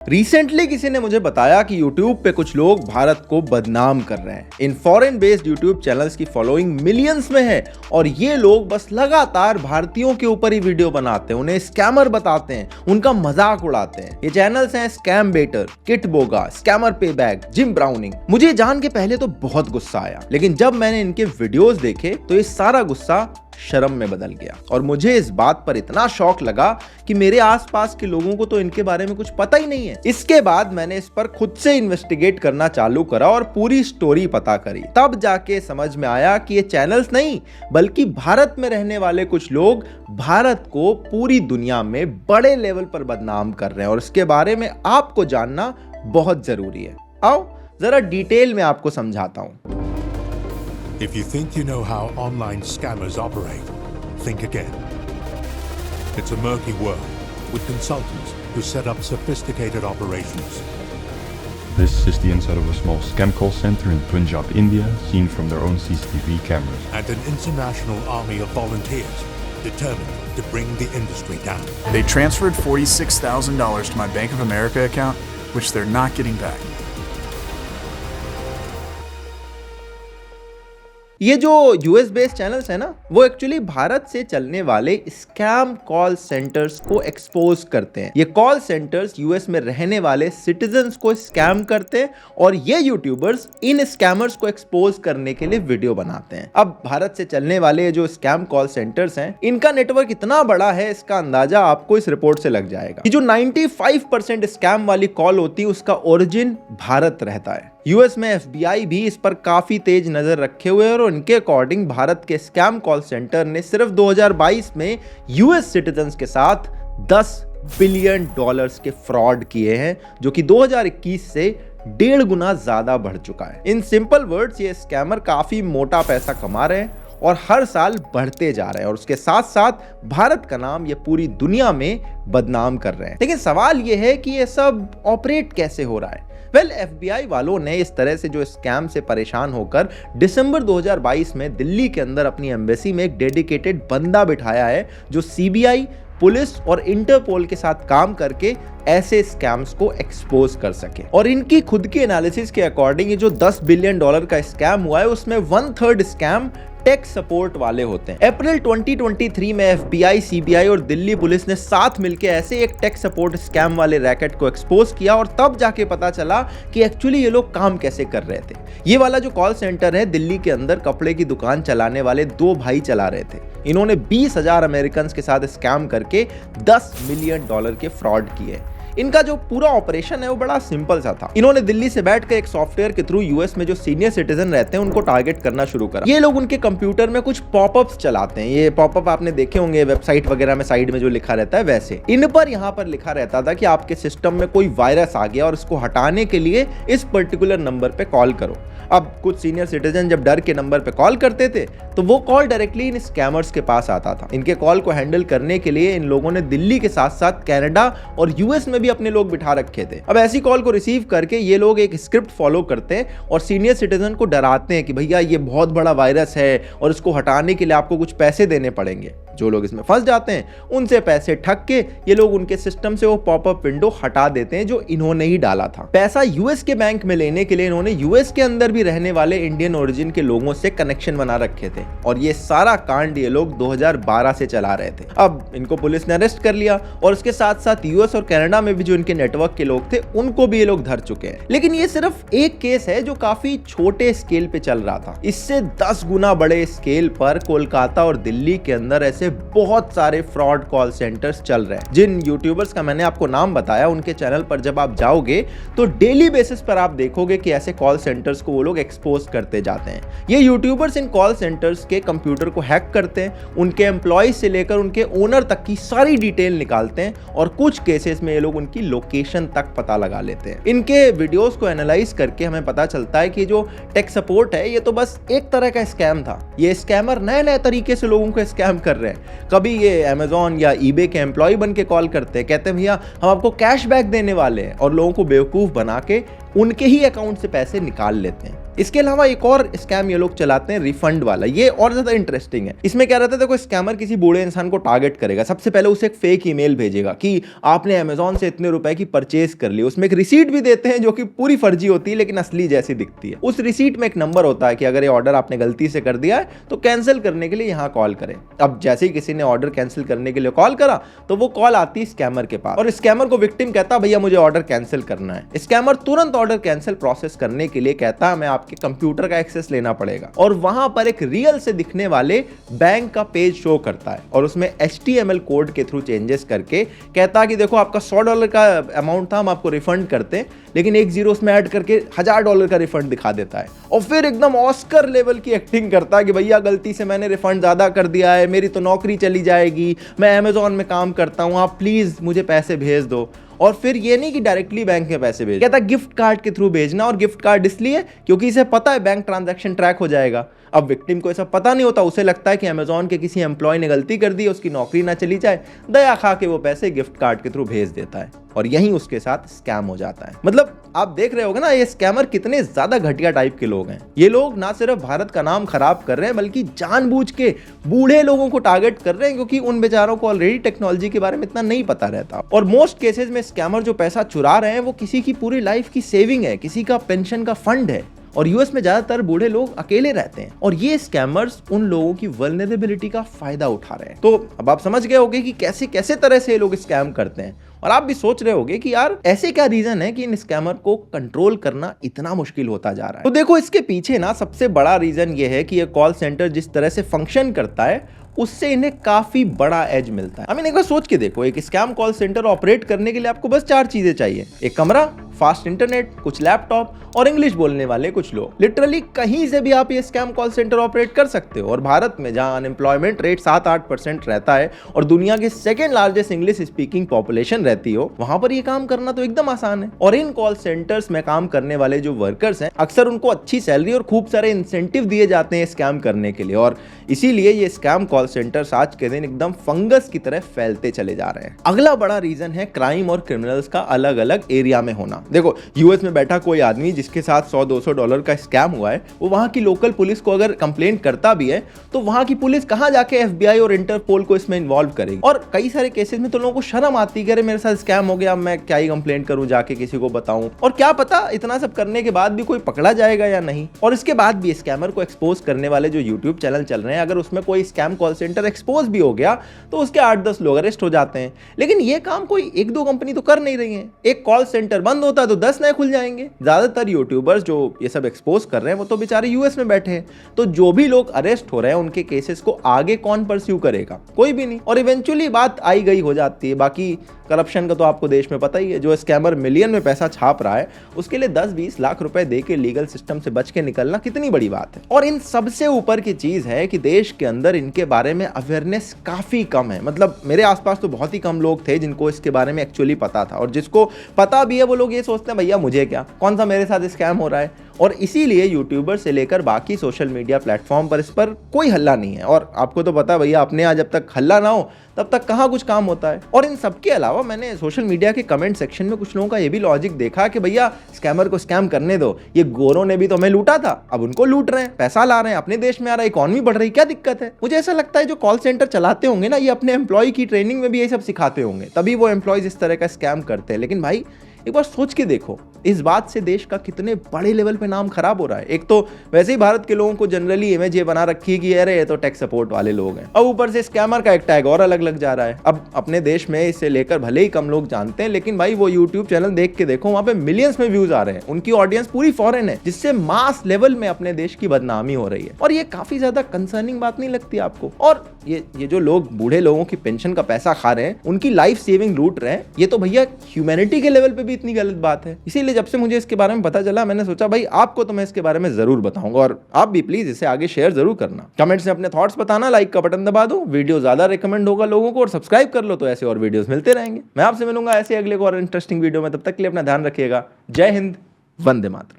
Recently किसी ने मुझे बताया कि YouTube पे कुछ लोग भारत को बदनाम कर रहे हैं। In foreign based YouTube channels की फॉलोइंग मिलियंस में है और ये लोग बस लगातार भारतीयों के ऊपर ही वीडियो बनाते हैं, उन्हें स्कैमर बताते हैं, उनका मजाक उड़ाते हैं। ये चैनल्स हैं स्कैम बेटर, किट बोगा, स्कैमर पे बैक, जिम ब्राउनिंग। मुझे जान के पहले तो बहुत गुस्सा आया, लेकिन जब मैंने इनके वीडियोस देखे तो ये सारा गुस्सा शर्म में बदल गया। और मुझे इस बात पर इतना शौक लगा कि मेरे आसपास के लोगों को तो इनके बारे में कुछ पता ही नहीं है। इसके बाद मैंने इस पर खुद से इन्वेस्टिगेट करना चालू करा और पूरी स्टोरी पता करी। तब जाके समझ में आया कि ये चैनल्स नहीं बल्कि भारत में रहने वाले कुछ लोग भारत को पूरी दुनिया में बड़े लेवल पर बदनाम कर रहे हैं और इसके बारे में आपको जानना बहुत जरूरी है। आओ जरा डिटेल में आपको समझाता हूं। If you think you know how online scammers operate, think again. It's a murky world with consultants who set up sophisticated operations. This is the inside of a small scam call center in Punjab, India, seen from their own CCTV cameras. And an international army of volunteers determined to bring the industry down. They transferred $46,000 to my Bank of America account, which they're not getting back. ये जो US based channels है ना, वो actually Bharat से चलने वाले scam call centres को expose करते हैं। ये कॉल सेंटर्स यूएस में रहने वाले सिटीजन्स को स्कैम करते हैं और ये यूट्यूबर्स इन स्कैमर्स को एक्सपोज करने के लिए वीडियो बनाते हैं। अब भारत से चलने वाले जो स्कैम कॉल सेंटर्स हैं, इनका नेटवर्क इतना बड़ा है, इसका अंदाजा आपको इस रिपोर्ट से लग जाएगा कि जो 95% स्कैम वाली कॉल होती है उसका ओरिजिन भारत रहता है। यूएस में एफबीआई भी इस पर काफी तेज नजर रखे हुए है और उनके अकॉर्डिंग भारत के स्कैम कॉल सेंटर ने सिर्फ 2022 में यूएस सिटीजन्स के साथ $10 बिलियन के फ्रॉड किए हैं, जो कि 2021 से 1.5 गुना ज्यादा बढ़ चुका है। इन सिंपल वर्ड्स, ये स्कैमर काफी मोटा पैसा कमा रहे हैं और हर साल बढ़ते जा रहे हैं और उसके साथ साथ भारत का नाम ये पूरी दुनिया में बदनाम कर रहे हैं। लेकिन सवाल ये है कि ये सब ऑपरेट कैसे हो रहा है। एफबीआई वालों ने इस तरह से जो स्कैम से परेशान होकर दिसंबर 2022 में दिल्ली के अंदर अपनी एम्बेसी में एक डेडिकेटेड बंदा बिठाया है जो सीबीआई, पुलिस और इंटरपोल के साथ काम करके ऐसे स्कैम्स को एक्सपोज कर सके। और इनकी खुद की एनालिसिस के अकॉर्डिंग ये जो $10 बिलियन का स्कैम हुआ है उसमें 1/3 स्कैम टेक सपोर्ट वाले होते हैं। अप्रैल 2023 में एफबीआई, सीबीआई और दिल्ली पुलिस ने साथ मिलकर ऐसे एक टेक सपोर्ट स्कैम वाले रैकेट को एक्सपोज किया और तब जाके पता चला कि एक्चुअली ये लोग काम कैसे कर रहे थे। ये वाला जो कॉल सेंटर है, दिल्ली के अंदर कपड़े की दुकान चलाने वाले 2 भाई चला रहे थे। इन्होंने 20,000 अमेरिकन के साथ स्कैम करके $10 मिलियन के फ्रॉड किए। इनका जो पूरा ऑपरेशन है वो बड़ा सिंपल सा था। इन्होंने दिल्ली से बैठकर एक सॉफ्टवेयर के थ्रू यूएस में जो सीनियर सिटीजन रहते हैं उनको टारगेट करना शुरू करा। ये लोग उनके कंप्यूटर में कुछ पॉपअप्स चलाते हैं। ये पॉपअप आपने देखे होंगे वेबसाइट वगैरह में, साइड में जो लिखा रहता है वैसे। इन पर यहाँ पर लिखा रहता था कि आपके सिस्टम में कोई वायरस आ गया और इसको हटाने के लिए इस पर्टिकुलर नंबर पे कॉल करो। अब कुछ सीनियर सिटीजन जब डर के नंबर पे कॉल करते थे तो वो कॉल डायरेक्टली इन स्कैमर्स के पास आता था। इनके कॉल को हैंडल करने के लिए इन लोगों ने दिल्ली के साथ साथ कनाडा और यूएस में भी अपने लोग बिठा रखे थे। अब ऐसी कॉल को रिसीव करके ये लोग एक स्क्रिप्ट फॉलो करते हैं और सीनियर सिटीजन को डराते हैं कि भैया ये बहुत बड़ा वायरस है और इसको हटाने के लिए आपको कुछ पैसे देने पड़ेंगे। जो लोग इसमें फंस जाते हैं उनसे पैसे ठग के ये लोग उनके सिस्टम से वो पॉपअप विंडो हटा देते हैं जो इन्होंने ही डाला था। पैसा यूएस के बैंक में लेने के लिए इन्होंने यूएस के अंदर भी रहने वाले इंडियन ओरिजिन के लोगों से कनेक्शन बना रखे थे और ये सारा कांड ये लोग 2012 से चला रहे थे। अब इनको पुलिस ने अरेस्ट कर लिया और उसके साथ साथ यूएस और कनाडा में भी जो इनके नेटवर्क के लोग थे उनको भी ये लोग धर चुके हैं। लेकिन ये सिर्फ एक केस है जो काफी छोटे स्केल पे चल रहा था। इससे 10 गुना बड़े स्केल पर कोलकाता और दिल्ली के अंदर ऐसे बहुत सारे फ्रॉड कॉल सेंटर्स चल रहे हैं। जिन यूट्यूबर्स का मैंने आपको नाम बताया उनके चैनल पर जब आप जाओगे तो डेली बेसिस पर आप देखोगे कि ऐसे कॉल सेंटर्स को वो लोग एक्सपोज करते जाते हैं। ये यूट्यूबर्स इन कॉल सेंटर्स के कंप्यूटर को हैक करते हैं, उनके एम्प्लॉय से लेकर उनके ओनर तक की सारी डिटेल निकालते हैं और कुछ केसेस में ये लोग उनकी लोकेशन तक पता लगा लेते हैं। इनके वीडियोस को एनालाइज करके हमें पता चलता है कि जो टेक सपोर्ट है ये तो बस एक तरह का स्कैम था। ये स्कैमर नए नए तरीके से लोगों को स्कैम कर रहे हैं। कभी ये अमेजॉन या ईबे के एम्प्लॉय बन के कॉल करते हैं, कहते हैं भैया हम आपको कैशबैक देने वाले हैं और लोगों को बेवकूफ बना के उनके ही अकाउंट से पैसे निकाल लेते हैं। इसके अलावा एक और स्कैम ये लोग चलाते हैं रिफंड वाला, ये और ज्यादा इंटरेस्टिंग है। इसमें क्या रहता है, देखो स्कैमर किसी बूढ़े इंसान को टारगेट करेगा, सबसे पहले उसे एक फेक ईमेल भेजेगा कि आपने अमेजॉन से इतने रुपए की परचेज कर ली, उसमें एक रिसीट भी देते हैं जो कि पूरी फर्जी होती है लेकिन असली जैसी दिखती है। उस रिसीट में एक नंबर होता है कि अगर ये ऑर्डर आपने गलती से कर दिया है तो कैंसिल करने के लिए यहाँ कॉल करें। अब जैसे ही किसी ने ऑर्डर कैंसिल करने के लिए कॉल करा तो वो कॉल आती है स्कैमर के पास और स्कैमर को विक्टिम कहता भैया मुझे ऑर्डर कैंसिल करना है। स्कैमर तुरंत ऑर्डर कैंसिल प्रोसेस करने के लिए कहता हमें आपके कंप्यूटर का एक्सेस लेना पड़ेगा और वहां पर एक रियल से दिखने वाले बैंक का पेज शो करता है और उसमें HTML कोड के थ्रू चेंजेस करके कहता है कि देखो आपका $100 का अमाउंट था, हम आपको रिफंड करते हैं, लेकिन एक जीरो उसमें ऐड करके $1000 का रिफंड दिखा देता है और फिर एकदम ऑस्कर लेवल की एक्टिंग करता है कि भैया गलती से मैंने रिफंड ज्यादा कर दिया है, मेरी तो नौकरी चली जाएगी, मैं अमेजॉन में काम करता हूं, आप प्लीज मुझे पैसे भेज दो। और फिर ये नहीं कि डायरेक्टली बैंक में पैसे भेज, कहता गिफ्ट कार्ड के थ्रू भेजना, और गिफ्ट कार्ड इसलिए क्योंकि इसे पता है बैंक ट्रांजैक्शन ट्रैक हो जाएगा। अब विक्टिम को ऐसा पता नहीं होता, उसे लगता है कि अमेजॉन के किसी एम्प्लॉय ने गलती कर दी, उसकी नौकरी ना चली जाए, दया खा के वो पैसे गिफ्ट कार्ड के थ्रू भेज देता है और यहीं उसके साथ स्कैम हो जाता है। मतलब आप देख रहे होगे ना ये स्कैमर कितने ज्यादा घटिया टाइप के लोग हैं। ये लोग ना सिर्फ भारत का नाम खराब कर रहे हैं बल्कि जानबूझ के बूढ़े लोगों को टारगेट कर रहे हैं क्योंकि उन बेचारों को ऑलरेडी टेक्नोलॉजी के बारे में इतना नहीं पता रहता। और मोस्ट केसेस में स्कैमर जो पैसा चुरा रहे हैं वो किसी की पूरी लाइफ की सेविंग है, किसी का पेंशन का फंड है। और यूएस में ज्यादातर बूढ़े लोग अकेले रहते हैं और ये स्कैमर्स उन लोगों की वल्नरेबिलिटी का फायदा उठा रहे हैं। तो अब आप समझ गए होंगे कि कैसे कैसे तरह से ये लोग स्कैम करते हैं और आप भी सोच रहे होंगे कि यार ऐसे क्या रीजन है कि इन स्कैमर को कंट्रोल करना इतना मुश्किल होता जा रहा है। तो देखो इसके पीछे ना सबसे बड़ा रीजन ये है कि ये कॉल सेंटर जिस तरह से फंक्शन करता है उससे इन्हें काफी बड़ा एज मिलता है। आई मीन एक बार सोच के देखो, एक स्कैम कॉल सेंटर ऑपरेट करने के लिए आपको बस 4 चीजें चाहिए, एक कमरा, फास्ट इंटरनेट, कुछ लैपटॉप और इंग्लिश बोलने वाले कुछ लोग। लिटरली कहीं से भी आप ये स्कैम कॉल सेंटर ऑपरेट कर सकते हो और भारत में जहां अनएम्प्लॉयमेंट रेट 7-8% रहता है और दुनिया के second largest English speaking population रहती हो, वहां पर ये काम करना तो एकदम आसान है। और इन कॉल सेंटर्स में काम करने वाले जो वर्कर्स हैं अक्सर उनको अच्छी सैलरी और खूब सारे इंसेंटिव दिए जाते हैं स्कैम करने के लिए और इसीलिए ये स्कैम कॉल सेंटर्स आज के दिन एकदम फंगस की तरह फैलते चले जा रहे हैं। अगला बड़ा रीजन है क्राइम और क्रिमिनल्स का अलग अलग एरिया में होना। देखो यूएस में बैठा कोई आदमी जिसके साथ $100-200 का स्कैम हुआ है, वो वहां की लोकल पुलिस को अगर कंप्लेंट करता भी है तो वहां की पुलिस कहां जाके एफबीआई और इंटरपोल को इसमें इन्वॉल्व करेगी। और कई सारे केसेस में तो लोगों को शर्म आती है कि अरे मेरे साथ स्कैम हो गया, मैं क्या ही कंप्लेंट करूं, जाके किसी को बताऊं। और क्या पता इतना सब करने के बाद भी कोई पकड़ा जाएगा या नहीं। और इसके बाद भी स्कैमर को एक्सपोज करने वाले जो यूट्यूब चैनल चल रहे हैं, अगर उसमें कोई स्कैम कॉल सेंटर एक्सपोज भी हो गया तो उसके 8-10 लोग अरेस्ट हो जाते हैं। लेकिन ये काम कोई 1-2 कंपनी तो कर नहीं रही है। एक कॉल सेंटर बंद होता है तो 10 नए खुल जाएंगे। ज्यादातर यूट्यूबर्स जो ये सब एक्सपोज कर रहे हैं वो तो बेचारे यूएस में बैठे हैं, तो जो भी लोग अरेस्ट हो रहे हैं उनके केसेस को आगे कौन परस्यू करेगा, कोई भी नहीं। और इवेंचुअली बात आई गई हो जाती है। बाकी करप्शन का तो आपको देश में पता ही है, जो स्कैमर मिलियन में पैसा छाप रहा है उसके लिए 10-20 लाख रुपए दे के लीगल सिस्टम से बच के निकलना कितनी बड़ी बात है। और इन सबसे ऊपर की चीज है कि देश के अंदर इनके बारे में अवेयरनेस काफी कम है। मतलब मेरे आसपास तो बहुत ही कम लोग थे जिनको इसके बारे में एक्चुअली पता था, और जिसको पता भी है वो लोग ये सोचते हैं भैया मुझे क्या, कौन सा मेरे साथ स्कैम हो रहा है। और इसीलिए यूट्यूबर से लेकर बाकी सोशल मीडिया प्लेटफॉर्म पर इस पर कोई हल्ला नहीं है। और आपको तो पता है भैया, अपने यहाँ जब तक हल्ला ना हो तब तक कहाँ कुछ काम होता है। और इन सबके अलावा मैंने सोशल मीडिया के कमेंट सेक्शन में कुछ लोगों का ये भी लॉजिक देखा कि भैया स्कैमर को स्कैम करने दो, ये गोरों ने भी तो हमें लूटा था, अब उनको लूट रहे हैं, पैसा ला रहे हैं, अपने देश में आ रहा है, इकॉनमी बढ़ रही, क्या दिक्कत है। मुझे ऐसा लगता है जो कॉल सेंटर चलाते होंगे ना, ये अपने एम्प्लॉय की ट्रेनिंग में भी ये सब सिखाते होंगे, तभी वो एम्प्लॉयज इस तरह का स्कैम करते हैं। लेकिन भाई एक बार सोच के देखो, इस बात से देश का कितने बड़े लेवल पे नाम खराब हो रहा है। एक तो वैसे ही भारत के लोगों को जनरली इमेज ये बना रखी है कि अरे ये तो टेक सपोर्ट वाले लोग हैं, अब ऊपर से स्कैमर का एक टैग और अलग लग जा रहा है। अब अपने देश में इसे लेकर भले ही कम लोग जानते हैं, लेकिन भाई वो यूट्यूब चैनल देख के देखो, वहां पे मिलियंस में व्यूज आ रहे हैं, उनकी ऑडियंस पूरी फॉरेन है, जिससे मास लेवल में अपने देश की बदनामी हो रही है। और ये काफी ज्यादा कंसर्निंग बात नहीं लगती आपको। और ये जो लोग बूढ़े लोगों की पेंशन का पैसा खा रहे हैं, उनकी लाइफ सेविंग लूट रहे हैं, ये तो भैया ह्यूमैनिटी के लेवल पे भी इतनी गलत बात है। इसीलिए जब से मुझे इसके बारे में पता चला, मैंने सोचा भाई आपको तो मैं इसके बारे में जरूर बताऊंगा, और आप भी प्लीज इसे आगे शेयर जरूर करना। कमेंट्स में अपने थॉट्स बताना, लाइक का बटन दबा दो, वीडियो ज्यादा रिकमेंड होगा लोगों को, और सब्सक्राइब कर लो तो ऐसे और वीडियोस मिलते रहेंगे। मैं आपसे मिलूंगा ऐसे अगले और इंटरेस्टिंग वीडियो में, तब तक के लिए अपना ध्यान रखिएगा। जय हिंद, वंदे मातरम।